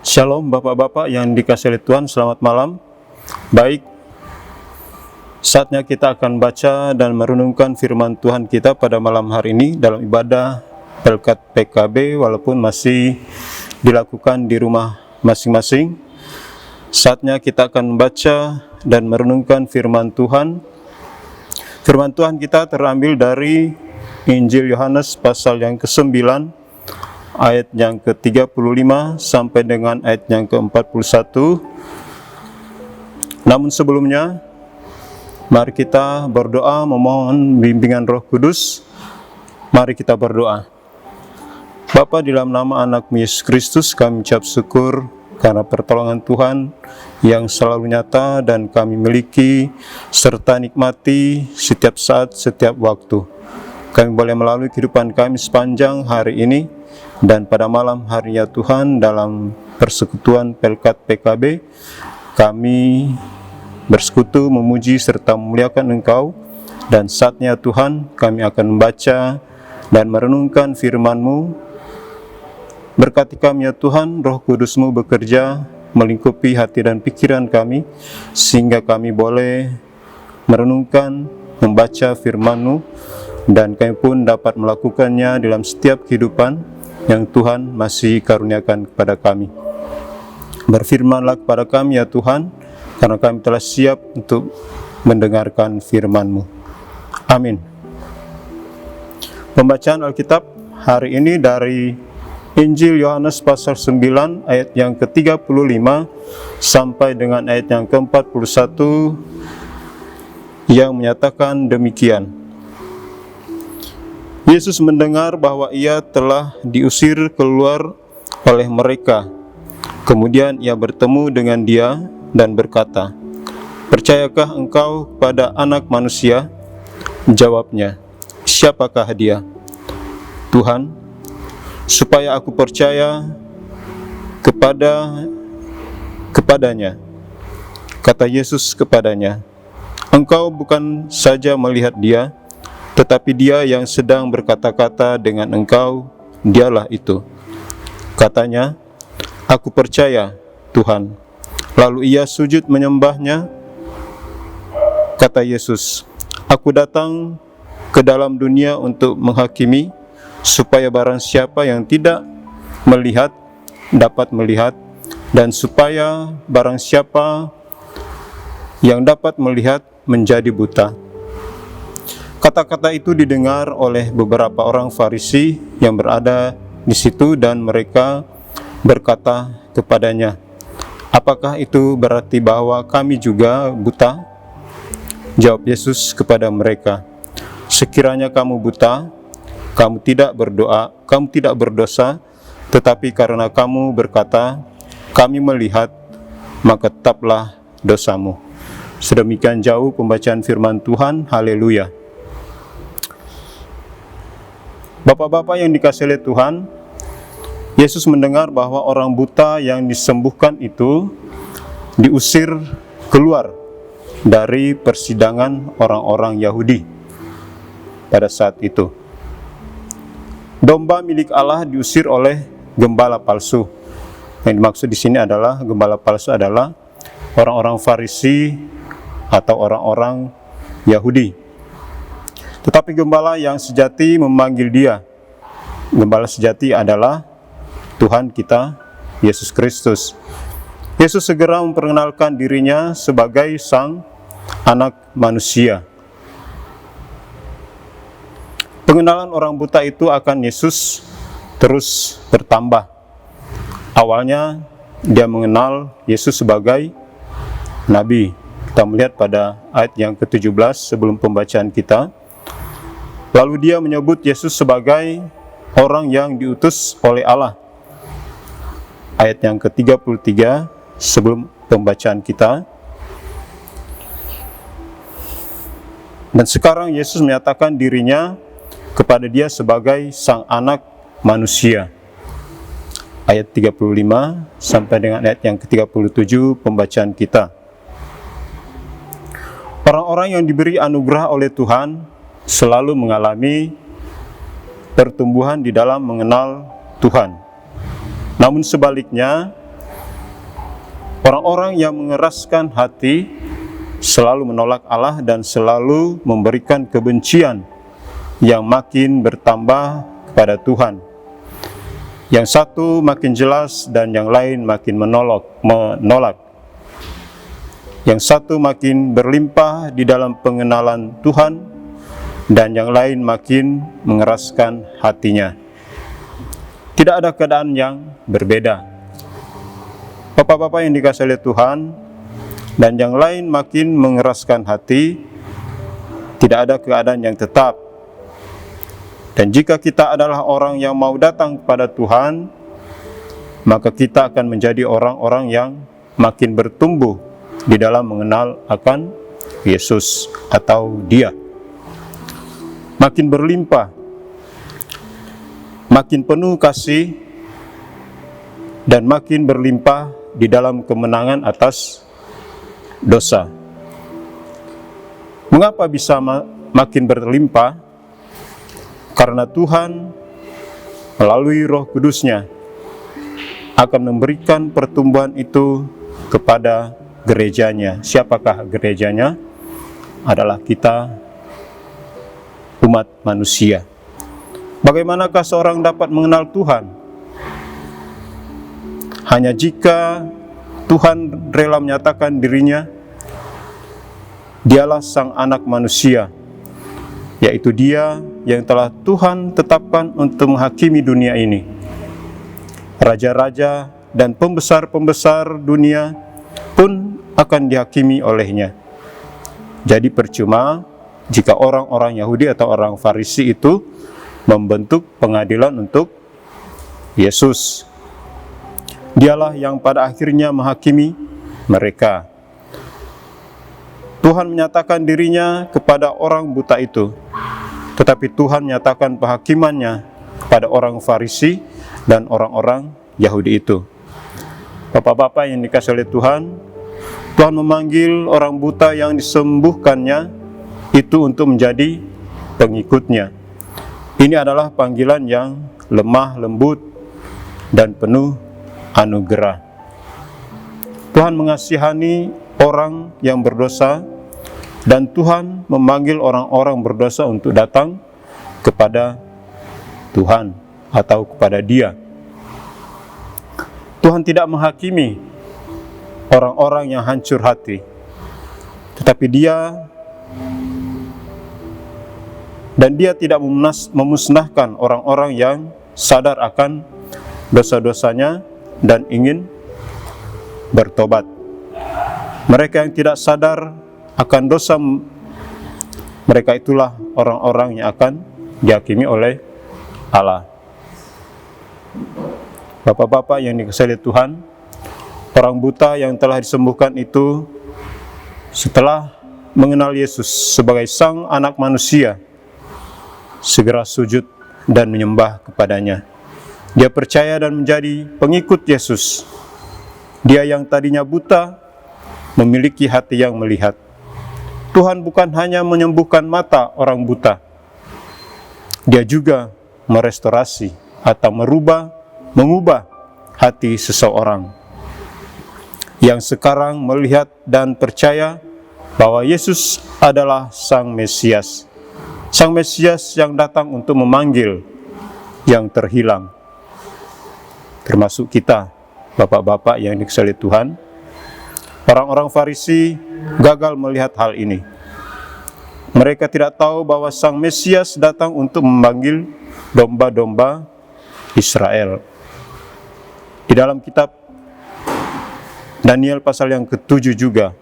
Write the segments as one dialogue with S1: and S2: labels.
S1: Shalom Bapak-Bapak yang dikasihi oleh Tuhan, selamat malam. Baik, saatnya kita akan baca dan merenungkan firman Tuhan kita pada malam hari ini dalam ibadah Pelkat PKB, walaupun masih dilakukan di rumah masing-masing. Saatnya kita akan membaca dan merenungkan firman Tuhan. Firman Tuhan kita terambil dari Injil Yohanes pasal yang ke-9, ayat yang ke-35 sampai dengan ayat yang ke-41. Namun sebelumnya, mari kita berdoa memohon bimbingan Roh Kudus. Mari kita berdoa. Bapa, di dalam nama anak-Mu Yesus Kristus, kami ucap syukur karena pertolongan Tuhan yang selalu nyata dan kami miliki serta nikmati setiap saat, setiap waktu. Kami boleh melalui kehidupan kami sepanjang hari ini, dan pada malam harinya Tuhan, dalam persekutuan Pelkat PKB, kami bersekutu memuji serta memuliakan Engkau. Dan saatnya Tuhan, kami akan membaca dan merenungkan firman-Mu. Berkati kami ya Tuhan, Roh Kudus-Mu bekerja melingkupi hati dan pikiran kami, sehingga kami boleh merenungkan, membaca firman-Mu, dan kami pun dapat melakukannya dalam setiap kehidupan yang Tuhan masih karuniakan kepada kami. Berfirmanlah kepada kami ya Tuhan, karena kami telah siap untuk mendengarkan firman-Mu. Amin. Pembacaan Alkitab hari ini dari Injil Yohanes pasal 9 ayat yang ke-35 sampai dengan ayat yang ke-41 yang menyatakan demikian. Yesus mendengar bahwa ia telah diusir keluar oleh mereka. Kemudian ia bertemu dengan dia dan berkata, "Percayakah engkau pada Anak Manusia?" Jawabnya, "Siapakah dia?" "Tuhan, supaya aku percaya kepadanya." Kata Yesus kepadanya, "Engkau bukan saja melihat dia, tetapi dia yang sedang berkata-kata dengan engkau, dialah itu." Katanya, "Aku percaya, Tuhan." Lalu ia sujud menyembahnya. Kata Yesus, "Aku datang ke dalam dunia untuk menghakimi, supaya barang siapa yang tidak melihat, dapat melihat, dan supaya barang siapa yang dapat melihat, menjadi buta." Kata-kata itu didengar oleh beberapa orang Farisi yang berada di situ, dan mereka berkata kepadanya, "Apakah itu berarti bahwa kami juga buta?" Jawab Yesus kepada mereka, "Sekiranya kamu buta, kamu tidak berdosa, tetapi karena kamu berkata, 'Kami melihat,' maka tetaplah dosamu." Sedemikian jauh pembacaan firman Tuhan. Haleluya. Bapak-bapak yang dikasihi oleh Tuhan, Yesus mendengar bahwa orang buta yang disembuhkan itu diusir keluar dari persidangan orang-orang Yahudi pada saat itu. Domba milik Allah diusir oleh gembala palsu. Yang dimaksud di sini adalah gembala palsu adalah orang-orang Farisi atau orang-orang Yahudi. Tetapi gembala yang sejati memanggil dia. Gembala sejati adalah Tuhan kita, Yesus Kristus. Yesus segera memperkenalkan dirinya sebagai Sang Anak Manusia. Pengenalan orang buta itu akan Yesus terus bertambah. Awalnya dia mengenal Yesus sebagai Nabi. Kita melihat pada ayat yang ke-17 sebelum pembacaan kita. Lalu dia menyebut Yesus sebagai orang yang diutus oleh Allah. Ayat yang ke-33 sebelum pembacaan kita. Dan sekarang Yesus menyatakan dirinya kepada dia sebagai Sang Anak Manusia. Ayat 35 sampai dengan ayat yang ke-37 pembacaan kita. Orang-orang yang diberi anugerah oleh Tuhan selalu mengalami pertumbuhan di dalam mengenal Tuhan. Namun sebaliknya, Orang-orang yang mengeraskan hati selalu menolak Allah dan selalu memberikan kebencian yang makin bertambah kepada Tuhan. Yang satu makin jelas dan yang lain makin menolak. Yang satu makin berlimpah di dalam pengenalan Tuhan dan yang lain makin mengeraskan hatinya. Tidak ada keadaan yang berbeda. Bapak-bapak yang dikasihi oleh Tuhan, dan yang lain makin mengeraskan hati, tidak ada keadaan yang tetap. Dan jika kita adalah orang yang mau datang kepada Tuhan, maka kita akan menjadi orang-orang yang makin bertumbuh di dalam mengenal akan Yesus atau Dia. Makin berlimpah, makin penuh kasih, dan makin berlimpah di dalam kemenangan atas dosa. Mengapa bisa makin berlimpah? Karena Tuhan melalui Roh Kudus-Nya akan memberikan pertumbuhan itu kepada gerejanya. Siapakah gerejanya? Adalah kita, umat manusia. Bagaimanakah seorang dapat mengenal Tuhan? Hanya jika Tuhan rela menyatakan dirinya, Dialah Sang Anak Manusia, yaitu Dia yang telah Tuhan tetapkan untuk menghakimi dunia ini. Raja-raja dan pembesar-pembesar dunia pun akan dihakimi olehnya. Jadi percuma jika orang-orang Yahudi atau orang Farisi itu membentuk pengadilan untuk Yesus. Dialah yang pada akhirnya menghakimi mereka. Tuhan menyatakan dirinya kepada orang buta itu, tetapi Tuhan menyatakan penghakimannya kepada orang Farisi dan orang-orang Yahudi itu. Bapak-bapak yang dikasihi oleh Tuhan, Tuhan memanggil orang buta yang disembuhkannya itu untuk menjadi pengikutnya. Ini adalah panggilan yang lemah lembut dan penuh anugerah. Tuhan mengasihani orang yang berdosa, dan Tuhan memanggil orang-orang berdosa untuk datang kepada Tuhan atau kepada Dia. Tuhan tidak menghakimi orang-orang yang hancur hati, tetapi Dia tidak memusnahkan orang-orang yang sadar akan dosa-dosanya dan ingin bertobat. Mereka yang tidak sadar akan dosa mereka itulah orang-orang yang akan dihakimi oleh Allah. Bapak-bapak yang dikasihi Tuhan, orang buta yang telah disembuhkan itu setelah mengenal Yesus sebagai Sang Anak Manusia, segera sujud dan menyembah kepadanya. Dia percaya dan menjadi pengikut Yesus. Dia yang tadinya buta memiliki hati yang melihat. Tuhan bukan hanya menyembuhkan mata orang buta, Dia juga merestorasi atau mengubah hati seseorang yang sekarang melihat dan percaya bahwa Yesus adalah Sang Mesias. Sang Mesias yang datang untuk memanggil yang terhilang. Termasuk kita, bapak-bapak yang dikasihi Tuhan. Orang-orang Farisi gagal melihat hal ini. Mereka tidak tahu bahwa Sang Mesias datang untuk memanggil domba-domba Israel. Di dalam kitab Daniel pasal yang ke-7 juga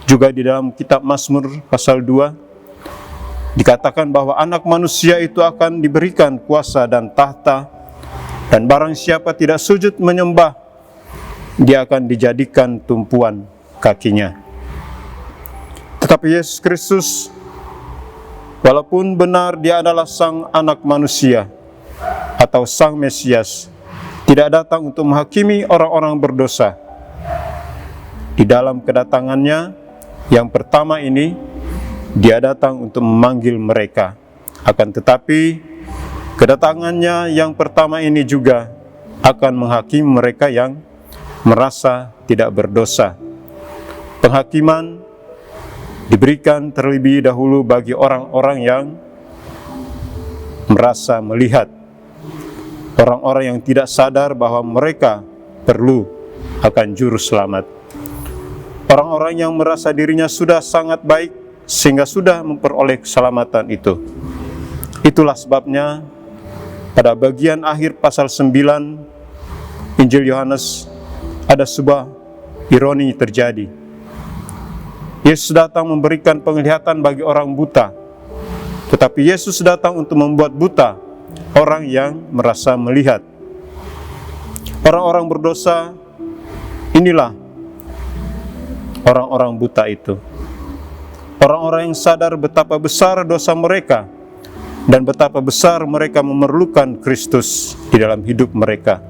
S1: di dalam kitab Mazmur pasal 2, dikatakan bahwa anak manusia itu akan diberikan kuasa dan tahta, dan barang siapa tidak sujud menyembah, dia akan dijadikan tumpuan kakinya. Tetapi Yesus Kristus, walaupun benar Dia adalah Sang Anak Manusia atau Sang Mesias, tidak datang untuk menghakimi orang-orang berdosa. Di dalam kedatangannya yang pertama ini, Dia datang untuk memanggil mereka. Akan tetapi, kedatangannya yang pertama ini juga akan menghakimi mereka yang merasa tidak berdosa. Penghakiman diberikan terlebih dahulu bagi orang-orang yang merasa melihat, orang-orang yang tidak sadar bahwa mereka perlu akan juru selamat. Orang-orang yang merasa dirinya sudah sangat baik sehingga sudah memperoleh keselamatan itu. Itulah sebabnya pada bagian akhir pasal 9 Injil Yohanes ada sebuah ironi terjadi. Yesus datang memberikan penglihatan bagi orang buta, tetapi Yesus datang untuk membuat buta orang yang merasa melihat. Orang-orang berdosa, inilah orang-orang buta itu. Orang-orang yang sadar betapa besar dosa mereka dan betapa besar mereka memerlukan Kristus di dalam hidup mereka.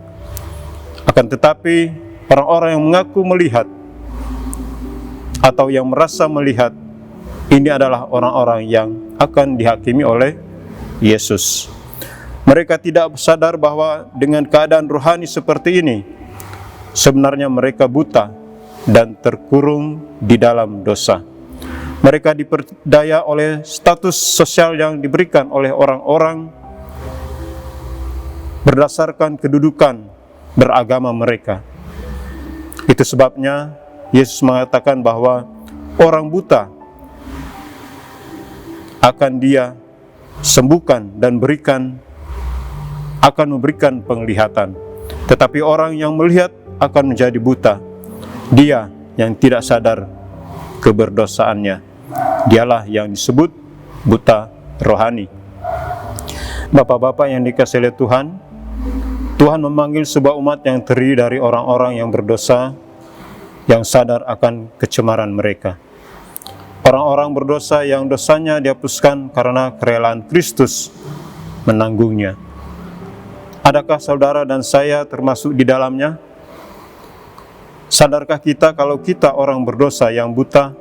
S1: Akan tetapi, orang-orang yang mengaku melihat atau yang merasa melihat, ini adalah orang-orang yang akan dihakimi oleh Yesus. Mereka tidak sadar bahwa dengan keadaan rohani seperti ini, sebenarnya mereka buta dan terkurung di dalam dosa. Mereka diperdaya oleh status sosial yang diberikan oleh orang-orang berdasarkan kedudukan beragama mereka. Itu sebabnya Yesus mengatakan bahwa orang buta akan Dia sembuhkan dan akan memberikan penglihatan. Tetapi orang yang melihat akan menjadi buta. Dia yang tidak sadar keberdosaannya. Dialah yang disebut buta rohani. Bapak-bapak yang dikasihi oleh Tuhan, Tuhan memanggil sebuah umat yang terdiri dari orang-orang yang berdosa, yang sadar akan kecemaran mereka. Orang-orang berdosa yang dosanya dihapuskan karena kerelaan Kristus menanggungnya. Adakah saudara dan saya termasuk di dalamnya? Sadarkah kita kalau kita orang berdosa yang buta?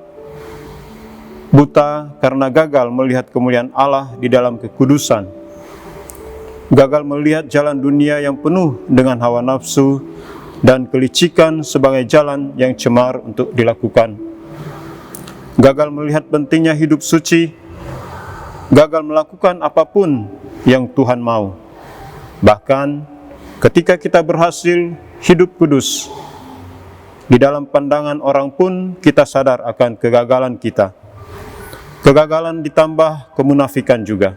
S1: Buta karena gagal melihat kemuliaan Allah di dalam kekudusan. Gagal melihat jalan dunia yang penuh dengan hawa nafsu dan kelicikan sebagai jalan yang cemar untuk dilakukan. Gagal melihat pentingnya hidup suci, gagal melakukan apapun yang Tuhan mau. Bahkan ketika kita berhasil hidup kudus, di dalam pandangan orang pun kita sadar akan kegagalan kita. Kegagalan ditambah kemunafikan juga.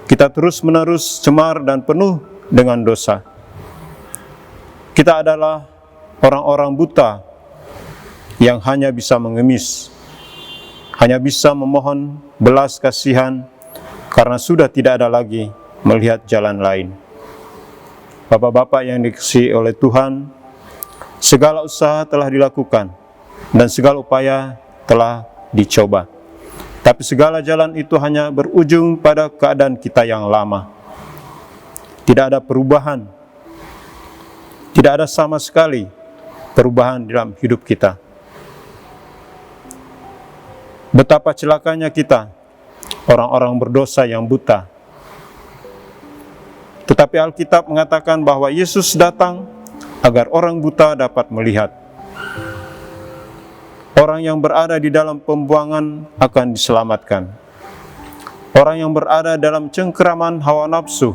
S1: Kita terus-menerus cemar dan penuh dengan dosa. Kita adalah orang-orang buta yang hanya bisa mengemis, hanya bisa memohon belas kasihan karena sudah tidak ada lagi melihat jalan lain. Bapak-bapak yang dikasihi oleh Tuhan, segala usaha telah dilakukan dan segala upaya telah dicoba. Tapi segala jalan itu hanya berujung pada keadaan kita yang lama. Tidak ada perubahan. Tidak ada sama sekali perubahan dalam hidup kita. Betapa celakanya kita, orang-orang berdosa yang buta. Tetapi Alkitab mengatakan bahwa Yesus datang agar orang buta dapat melihat. Orang yang berada di dalam pembuangan akan diselamatkan. Orang yang berada dalam cengkeraman hawa nafsu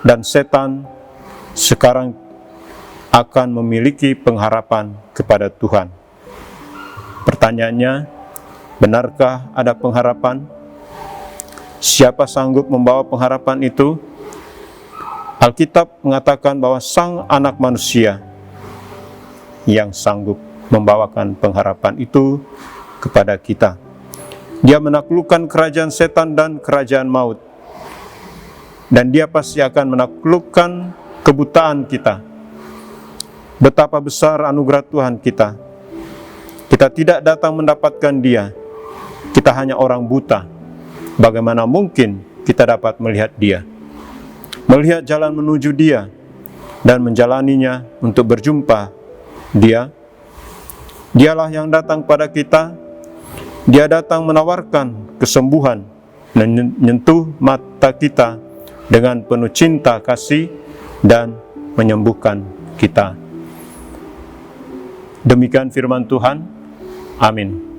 S1: dan setan sekarang akan memiliki pengharapan kepada Tuhan. Pertanyaannya, benarkah ada pengharapan? Siapa sanggup membawa pengharapan itu? Alkitab mengatakan bahwa Sang Anak Manusia yang sanggup membawakan pengharapan itu kepada kita. Dia menaklukkan kerajaan setan dan kerajaan maut. Dan Dia pasti akan menaklukkan kebutaan kita. Betapa besar anugerah Tuhan kita. Kita tidak datang mendapatkan Dia. Kita hanya orang buta. Bagaimana mungkin kita dapat melihat Dia? Melihat jalan menuju Dia dan menjalaninya untuk berjumpa Dia. Dialah yang datang pada kita. Dia datang menawarkan kesembuhan dan menyentuh mata kita dengan penuh cinta kasih dan menyembuhkan kita. Demikian firman Tuhan. Amin.